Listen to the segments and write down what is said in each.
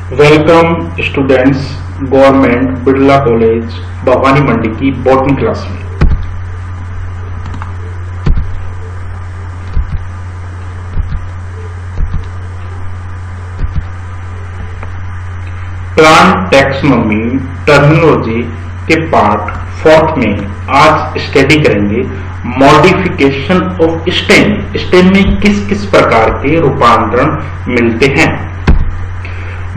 Welcome students Government Birla College Bhawani Mandi की botany class में। Plant taxonomy terminology के पार्ट 4 में आज स्टडी करेंगे मॉडिफिकेशन ऑफ स्टेम। स्टेम में किस किस प्रकार के रूपांतरण मिलते हैं।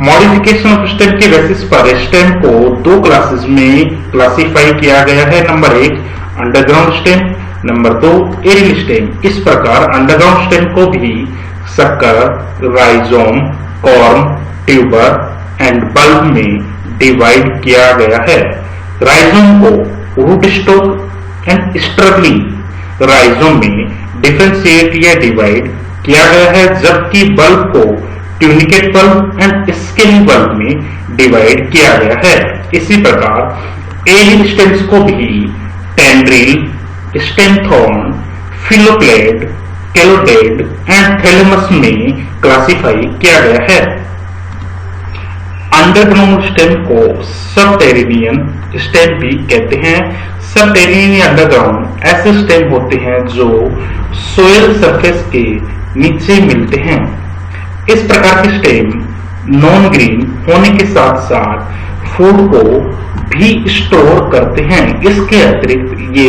मॉडिफिकेशन ऑफ स्टेम के बेसिस पर स्टेम को दो क्लासेस में क्लासिफाई किया गया है। Number 1 underground stem, number 2 aerial stem. इस प्रकार अंडरग्राउंड स्टेम को भी sucker, rhizome, corm, tuber and bulb में डिवाइड किया गया है। राइजोम को root stock and struggling rhizome में डिफरेंशिएट या डिवाइड किया गया है, जबकि बल्ब को tunicate bulb and scaly bulb में डिवाइड किया गया है। इसी प्रकार एरियल स्टेम्स को भी tendril, stem thorn, phylloclade, cladode and thalamus में क्लासिफाई किया गया है। अंडरग्राउंड स्टेम को सबटेरेनियन स्टेम भी कहते हैं। सबटेरेनियन या अंडरग्राउंड ऐसे स्टेम होते हैं जो सोयल सरफेस के नीचे मिलते हैं। इस प्रकार के स्टेम नॉन ग्रीन होने के साथ साथ फूड को भी स्टोर करते हैं। इसके अतिरिक्त ये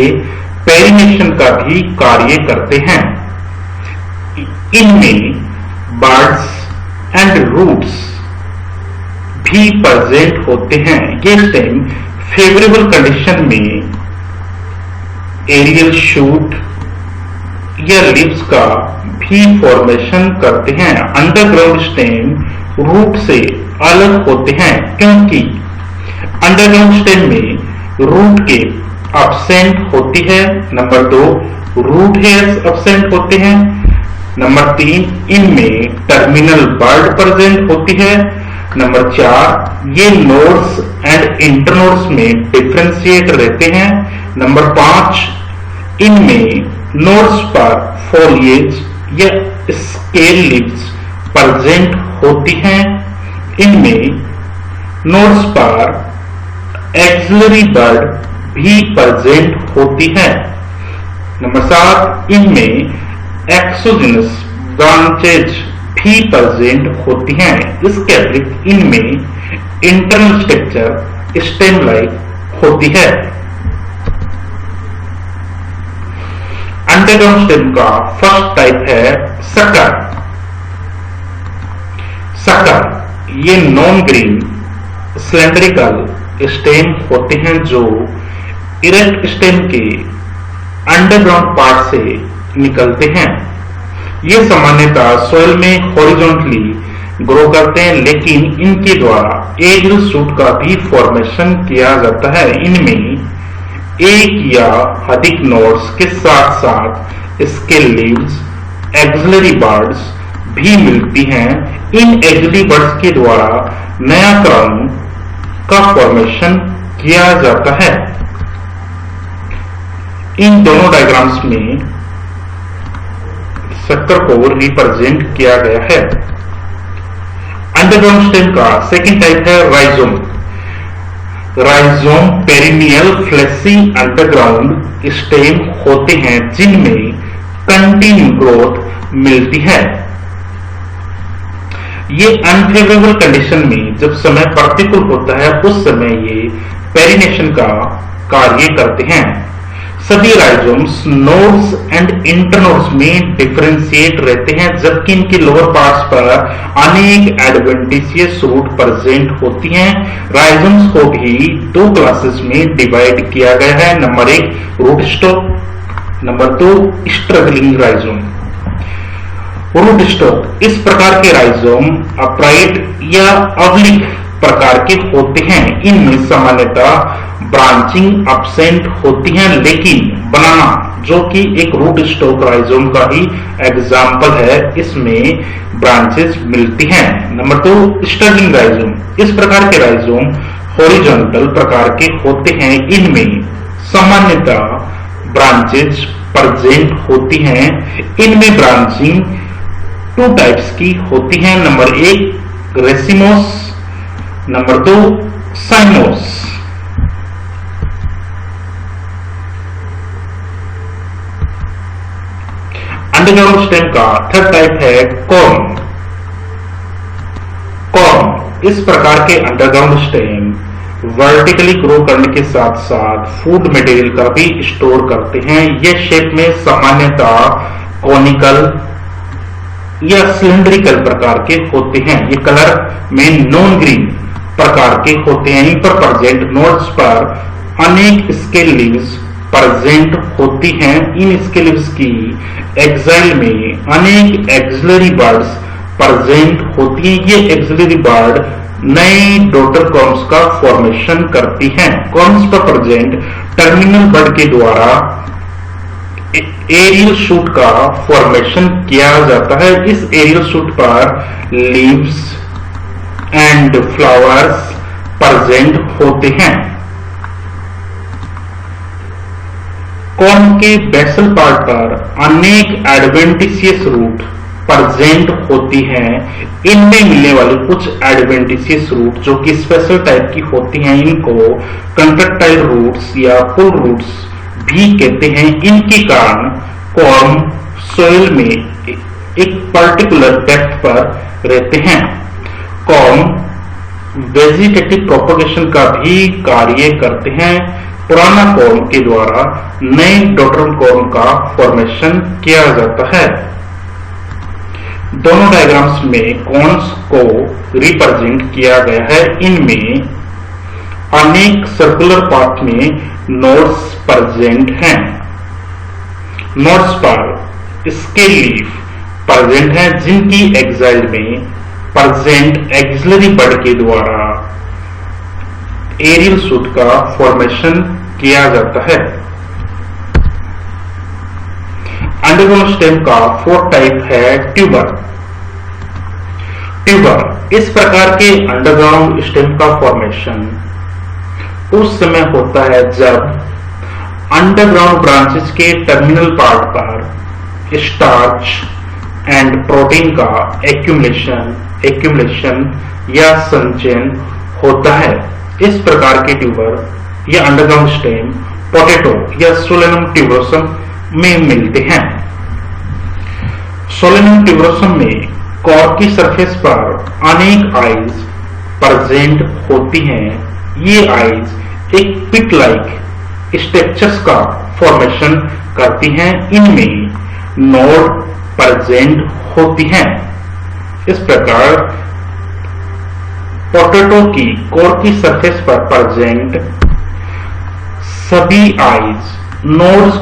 पेरिनेशन का भी कार्य करते हैं। इनमें बर्ड्स एंड रूट्स भी प्रेजेंट होते हैं। ये स्टेम फेवरेबल कंडीशन में एरियल शूट या लीव्स का भी फॉर्मेशन करते हैं। अंडरग्राउंड स्टेम रूट से अलग होते हैं क्योंकि अंडरग्राउंड स्टेम में रूट के एब्सेंट होती है। नंबर 2 रूट हेयर्स एब्सेंट होते हैं। नंबर 3 इनमें टर्मिनल बर्ड प्रेजेंट होती है। नंबर 4 ये नोड्स एंड इंटरनोड्स में डिफरेंशिएट रहते हैं। नंबर 5 इनमें नोड्स पर फॉलिएज या स्केल लीव्स प्रेजेंट होती हैं। इनमें नोड्स पर एक्सिलरी बर्ड भी प्रेजेंट होती है। नंबर 7 इनमें एक्सोजेनस ब्रांचेज भी प्रेजेंट होती हैं। इसके अतिरिक्त इनमें इंटरनल स्ट्रक्चर स्टेम लाइक होती है। अंडरग्राउंड स्टेम का फर्स्ट टाइप है सक्कर। सक्कर ये नॉन ग्रीन सिलेंड्रिकल स्टेम होते हैं जो इरेक्ट स्टेम के अंडरग्राउंड पार्ट से निकलते हैं। ये सामान्यतः सॉइल में हॉरिजॉन्टली ग्रो करते हैं, लेकिन इनके द्वारा एरियल शूट का भी फॉर्मेशन किया जाता है। इनमें एक या अधिक नोड्स के साथ साथ स्केल लीव्स, एक्सिलरी बर्ड्स भी मिलती हैं। इन एक्सिलरी बर्ड्स के द्वारा नया क्राउन का फॉर्मेशन किया जाता है। इन दोनों डायग्राम्स में सक्कर को रिप्रेजेंट किया गया है। अंडरग्राउंड स्टेम का सेकंड टाइप है rhizome. Rhizome perennial fleshy underground stem होते हैं जिनमें कंटिन्यू ग्रोथ मिलती है। ये अनफेवरेबल कंडीशन में जब समय प्रतिकूल होता है उस समय ये पेरिनेशन का कार्य करते हैं। सभी राइजोम्स नोड्स एंड इंटरनोड्स में डिफरेंशिएट रहते हैं, जबकि इनके लोअर पार्ट्स पर अनेक एडवेंटिशियस रूट प्रेजेंट होती हैं। राइजोम्स को भी दो क्लासेस में डिवाइड किया गया है। Number 1 root stock, number 2 struggling rhizome. Root stock इस प्रकार के राइजोम अपराइट या ऑब्लिक प्रकार के होते हैं। इनमें सामान्यतः ब्रांचिंग एब्सेंट होती है, लेकिन बनाना जो कि एक रूट स्टॉक राइजोम का ही एग्जाम्पल है, इसमें ब्रांचेस मिलती हैं। Number 2 struggling rhizome. इस प्रकार के राइजोम हॉरिजॉन्टल प्रकार के होते हैं। इनमें सामान्यतः ब्रांचेस प्रेजेंट होती हैं। इनमें ब्रांचिंग 2 टाइप्स की होती हैं। Number 1 racemose number 2 साइमोस। Underground stem का थर्ड टाइप है कॉर्म। कॉर्म इस प्रकार के अंडरग्राउंड स्टेम वर्टिकली ग्रो करने के साथ साथ फूड मटेरियल का भी स्टोर करते हैं। यह शेप में सामान्यतः कॉनिकल या सिलेंड्रिकल प्रकार के होते हैं। ये कलर में नॉन ग्रीन प्रकार के होते हैं। इन पर प्रेजेंट नोड्स पर अनेक स्केल लीव्स प्रेजेंट होती हैं। इन स्केल लीव्स की एक्साइल में अनेक एक्सिलरी बर्ड्स प्रेजेंट होती हैं। ये एक्सिलरी बर्ड नए डॉटर कॉर्म्स का फॉर्मेशन करती हैं। कॉर्म्स पर प्रेजेंट टर्मिनल बर्ड के द्वारा एरियल शूट का फॉर्मेशन किया जाता है। इस एरियल शूट पर लीव्स एंड फ्लावर्स प्रेजेंट होते हैं। कॉर्म के बेसल पार्ट पर अनेक एडवेंटिशियस रूट प्रेजेंट होती हैं। इनमें मिलने वाली कुछ एडवेंटिशियस रूट जो कि स्पेशल टाइप की होती हैं, इनको कंट्रैक्टाइल रूट्स या पुल रूट्स भी कहते हैं। इनके कारण कॉर्म सोइल में एक पर्टिकुलर डेप्थ पर रहते हैं। कॉर्म वेजिटेटिव प्रोपगेशन का भी कार्य करते हैं। पुराना कॉर्म के द्वारा नए डॉटर कॉर्म का फॉर्मेशन किया जाता है। दोनों डायग्राम्स में कॉर्म्स को रिप्रेजेंट किया गया है। इनमें अनेक सर्कुलर पाथ में नोड्स प्रेजेंट हैं। नोड्स पर स्केल लीफ प्रेजेंट हैं, जिनकी एक्साइल में प्रेजेंट एक्सिलरी बर्ड के द्वारा एरियल शूट का फॉर्मेशन किया जाता है। अंडरग्राउंड स्टेम का फोर्थ टाइप है ट्यूबर। ट्यूबर इस प्रकार के अंडरग्राउंड स्टेम का फॉर्मेशन उस समय होता है जब अंडरग्राउंड ब्रांचेस के टर्मिनल पार्ट पर स्टार्च एंड प्रोटीन का एक्यूमुलेशन या संचयन होता है। इस प्रकार के ट्यूबर या अंडरग्राउंड स्टेम पोटैटो या सोलेनम ट्यूबरोसम में मिलते हैं। सोलेनम ट्यूबरोसम में कोर की सरफेस पर अनेक आइज प्रेजेंट होती हैं। ये आइज एक पिट लाइक स्ट्रक्चर्स का फॉर्मेशन करती हैं। इनमें नोड प्रेजेंट होती हैं। इस प्रकार पोटैटो की कोर की सरफेस पर प्रेजेंट सभी आइज नोड्स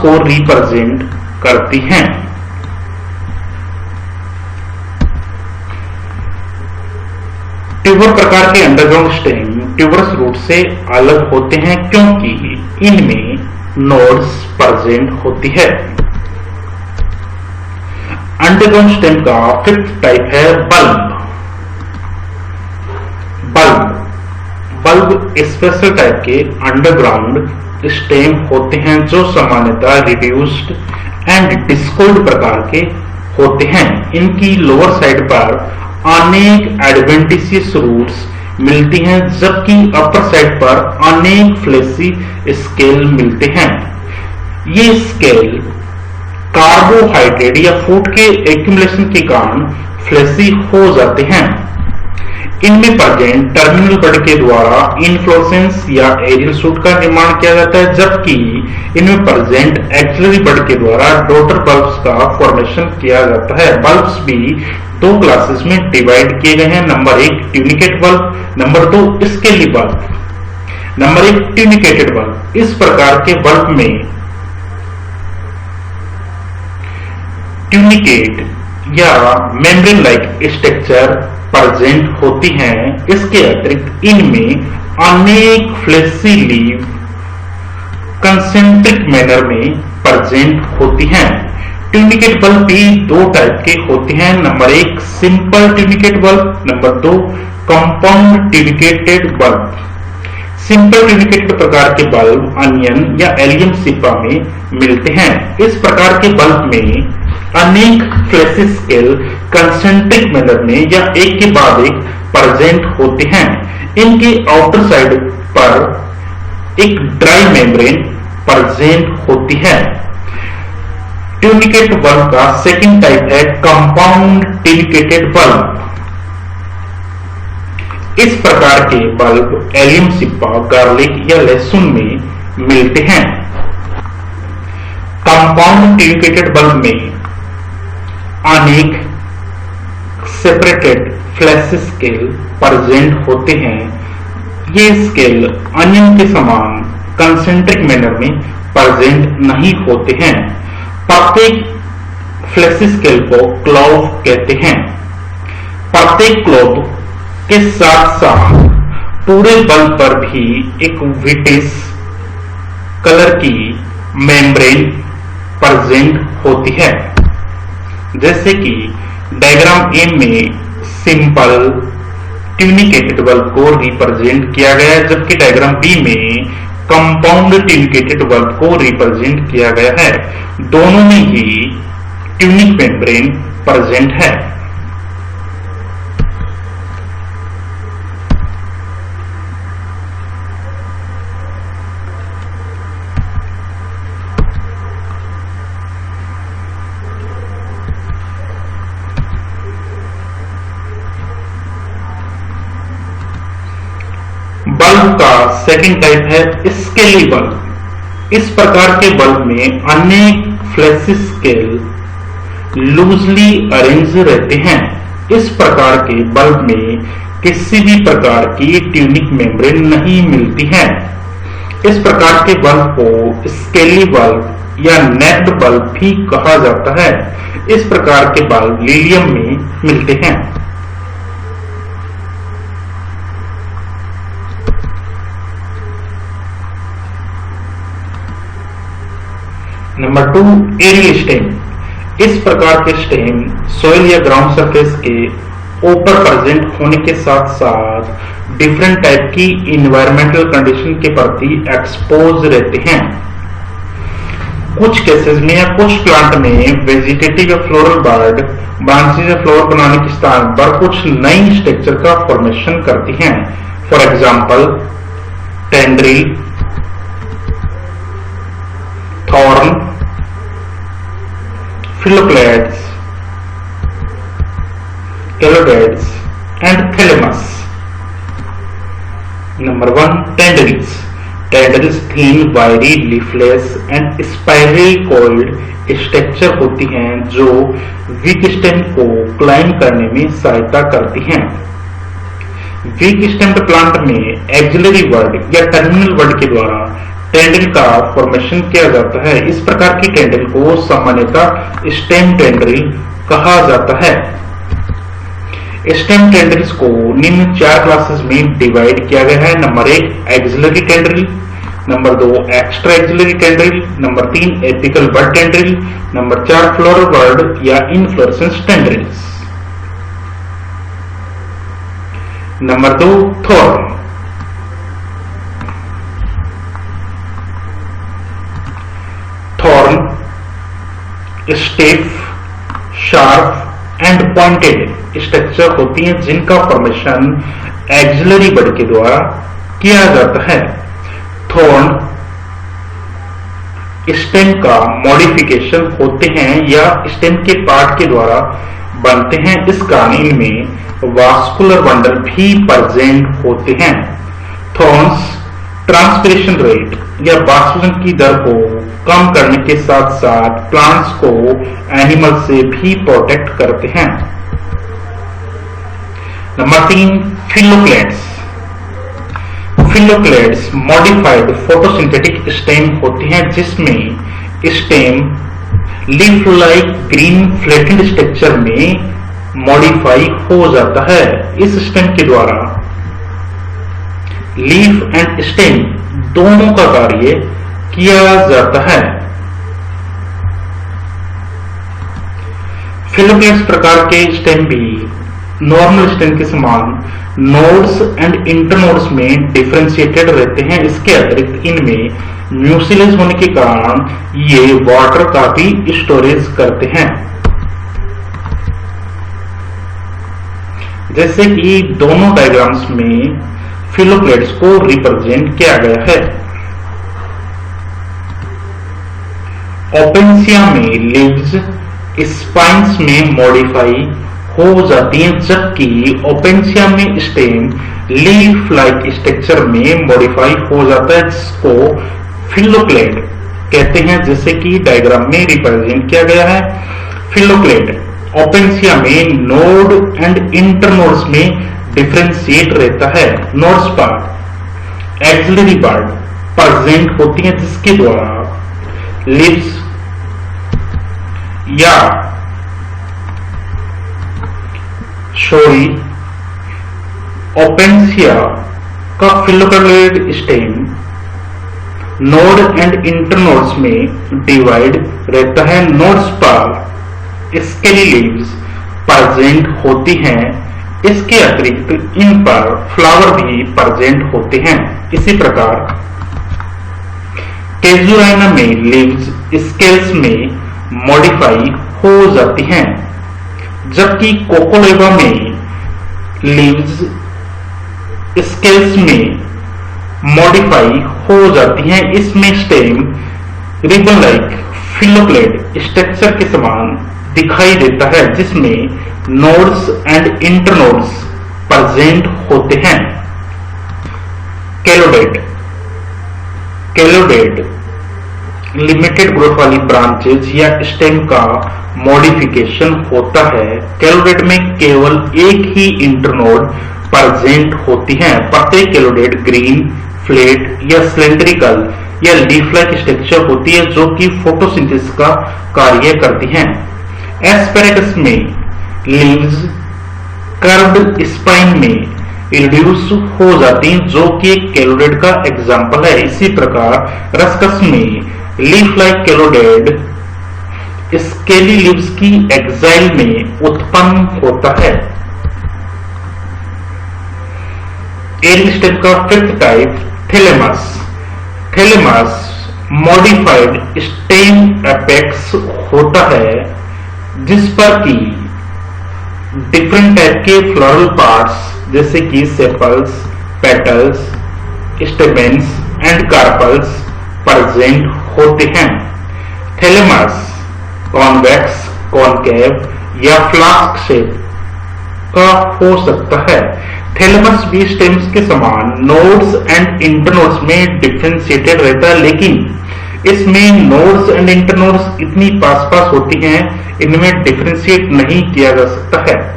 को रिप्रेजेंट करती हैं। ट्यूबर प्रकार के अंडरग्राउंड स्टेम ट्यूबरस रूट से अलग होते हैं क्योंकि इनमें नोड्स प्रेजेंट होती है। अंडरग्राउंड स्टेम का फिफ्थ टाइप है बल्ब। बल्ब स्पेशल टाइप के अंडरग्राउंड स्टेम होते हैं जो सामान्यतः रिड्यूस्ड एंड डिस्कोल्ड प्रकार के होते हैं। इनकी लोअर साइड पर अनेक एडवेंटिशियस रूट्स मिलती हैं, जबकि अपर साइड पर अनेक फ्लेसी स्केल मिलते हैं। ये स्केल कार्बोहाइड्रेट या फूड के एक्यूमुलेशन के कारण फ्लेसी हो जाते हैं। इनमें प्रेजेंट टर्मिनल बर्ड के द्वारा इन्फ्लोरेसेंस या एरियल शूट का निर्माण किया जाता है, जबकि इनमें प्रेजेंट एक्सिलरी बर्ड के द्वारा डॉटर बल्ब्स का फॉर्मेशन किया जाता है। बल्ब्स भी दो क्लासेस में डिवाइड किए गए हैं। Number 1 tunicate bulb, number 2 scaly bulb. Number 1 tunicated bulb. इस प्रकार के बल्ब में ट्यूनिकेट या मेम्ब्रेन लाइक स्ट्रक्चर प्रेजेंट होती हैं। इसके अतिरिक्त इनमें अनेक फ्लेसी लीव कंसेंट्रिक मैनर में प्रेजेंट होती हैं। ट्यूनिकेट बल्ब भी दो टाइप के होते हैं। Number 1 simple tunicate bulb, number 2 compound tunicated bulb. Simple tunicated प्रकार के बल्ब अनियन या एलियम सिपा में मिलते हैं। इस प्रकार के बल्ब में अनेक फ्लेसी स्केल कंसेंट्रिक मैनर में या एक के बाद एक प्रेजेंट होते हैं। इनके आउटर साइड पर एक ड्राई मेम्ब्रेन प्रेजेंट होती है। ट्यूनिकेट बल्ब का सेकंड टाइप है कंपाउंड ट्यूनिकेटेड बल्ब। इस प्रकार के बल्ब एलियम सिप्पा, गार्लिक या लहसुन में मिलते हैं। कंपाउंड ट्यूनिकेटेड बल्ब में अनेक सेपरेटेड फ्लैश स्केल प्रेजेंट होते हैं। ये स्केल अनियन के समान कंसेंट्रिक मैनर में प्रेजेंट नहीं होते हैं। प्रत्येक फ्लैश स्केल को क्लोव कहते हैं। प्रत्येक क्लोव के साथ साथ पूरे बल्ब पर भी एक विटिस कलर की मेम्ब्रेन प्रेजेंट होती है। जैसे कि डायग्राम ए में सिंपल ट्यूनिकेटेड बल्ब को रिप्रेजेंट किया गया है, जबकि डायग्राम बी में कंपाउंड ट्यूनिकेटेड बल्ब को रिप्रेजेंट किया गया है। दोनों में ही ट्यूनिक मेम्ब्रेन प्रेजेंट है। बल्ब का सेकंड टाइप है स्केली बल्ब। इस प्रकार के बल्ब में अनेक फ्लैश स्केल लूजली अरेंज रहते हैं। इस प्रकार के बल्ब में किसी भी प्रकार की ट्यूनिक मेम्ब्रेन नहीं मिलती है। इस प्रकार के बल्ब को स्केली बल्ब या नेक्ड बल्ब भी कहा जाता है। इस प्रकार के बल्ब लीलियम में मिलते हैं। Number 2, aerial stem. इस प्रकार के स्टेम सोइल या ग्राउंड सरफेस के ऊपर प्रेजेंट होने के साथ साथ डिफरेंट टाइप की इन्वायरमेंटल कंडीशन के प्रति एक्सपोज रहते हैं। कुछ केसेस में या कुछ प्लांट में वेजिटेटिव या फ्लोरल बर्ड ब्रांचेस या फ्लोर बनाने के स्थान पर कुछ नई स्ट्रक्चर का फॉर्मेशन करती हैं। For example tendril, thorn, phylloclades, cladodes and thalamus. Number 1, tendrils. Tendrils thin, wiry, leafless and spiral coiled structure होती हैं जो वीक स्टेम को क्लाइंब करने में सहायता करती हैं। वीक स्टेम्ड प्लांट में एक्सिलरी वर्ड या टर्मिनल वर्ड के द्वारा टेंड्रिल का फॉर्मेशन किया जाता है। इस प्रकार की टेंड्रिल को सामान्यतः स्टेम टेंड्रिल कहा जाता है। स्टेम टेंड्रिल्स को निम्न 4 क्लासेस में डिवाइड किया गया है। Number 1, axillary tendril. Number 2, extra axillary tendril. Number 3, apical bud tendril. Number 4, floral bud या inflorescence tendrils. Number 2, thorn. Thorn stiff, sharp and pointed structure होती हैं जिनका फॉर्मेशन एक्सिलरी बड के द्वारा किया जाता है। थॉर्न स्टेम का मॉडिफिकेशन होते हैं या स्टेम के पार्ट के द्वारा बनते हैं। इस कारण इनमें वास्कुलर बंडल भी प्रेजेंट होते हैं। थॉर्न्स ट्रांसपिरेशन रेट या वाष्पीकरण की दर को कम करने के साथ साथ प्लांट्स को एनिमल से भी प्रोटेक्ट करते हैं। नंबर 3, फिलोक्लेड्स। फिलोक्लेड्स मॉडिफाइड फोटोसिंथेटिक स्टेम होती हैं जिसमें stem leaf like green flattened structure में मॉडिफाई हो जाता है। इस स्टेम के द्वारा लीफ एंड स्टेम दोनों का कार्य किया जाता है। फिलोक्लेड्स प्रकार के स्टेम भी नॉर्मल स्टेम के समान नोड्स एंड इंटरनोड्स में डिफरेंशिएटेड रहते हैं। इसके अतिरिक्त इनमें म्यूसिलेज होने के कारण ये वाटर का भी स्टोरेज करते हैं। जैसे कि दोनों डायग्राम्स में फिलोक्लेड्स को रिप्रेजेंट किया गया है। ओपेंसिया में लीव्स स्पाइन्स में मॉडिफाई हो जाती हैं, जबकि ओपेंसिया में स्टेम लीफ लाइक स्ट्रक्चर में मॉडिफाई हो जाता है, जिसको फिलोक्लेड कहते हैं, जैसे कि डायग्राम में रिप्रेजेंट किया गया है। फिलोक्लेड ओपेंसिया में नोड एंड इंटरनोड्स में डिफरेंशिएट रहता है। Nodes part axillary part present होती हैं, जिसके द्वारा लीव्स या ओपेंसिया का फिलोक्लेड स्टेम नोड एंड इंटरनोड्स में डिवाइड रहता है। नोड्स पर स्केली लीव्स प्रेजेंट होती हैं। इसके अतिरिक्त इन पर फ्लावर भी प्रेजेंट होते हैं। इसी प्रकार कैजुराइना में लीव्स स्केल्स में मॉडिफाई हो जाती हैं, जबकि कोकोलेबा में लीव्स स्केल्स में मॉडिफाई हो जाती हैं। इसमें स्टेम रिबन लाइक फिलोक्लेड स्ट्रक्चर के समान दिखाई देता है, जिसमें नोड्स एंड इंटरनोड्स प्रेजेंट होते हैं। कैलोडेट लिमिटेड ग्रोथ वाली ब्रांचेज या स्टेम का मॉडिफिकेशन होता है। कैलोडेट में केवल एक ही इंटरनोड प्रेजेंट होती है। प्रत्येक कैलोडेट ग्रीन, फ्लैट या सिलेंड्रिकल या लीफ लाइक स्ट्रक्चर होती है, जो कि फोटोसिंथेसिस का कार्य करती हैं। एस्पेरेगस में लीव्स कर्व्ड स्पाइन में रिड्यूस हो जाती हैं, जो कि एक कैलोडेट का एग्जाम्पल है। इसी प्रकार रस्कस में लीफ लाइक कैलोडेट स्केली लीव्स की एक्साइल में उत्पन्न होता है। एरी स्टेम का fifth type thalamus modified stem apex होता है, जिस पर की डिफरेंट टाइप के फ्लोरल पार्ट्स जैसे कि sepals, petals, stamens and carpals present होते हैं। थैलेमस कॉन्वेक्स, कॉनकेव या फ्लास्क शेप का हो सकता है। थैलेमस भी स्टेम्स के समान नोड्स एंड इंटरनोड्स में डिफरेंशिएटेड रहता है, लेकिन इसमें नोड्स एंड इंटरनोड्स इतनी पास पास होती हैं, इनमें डिफरेंशिएट नहीं किया जा सकता है।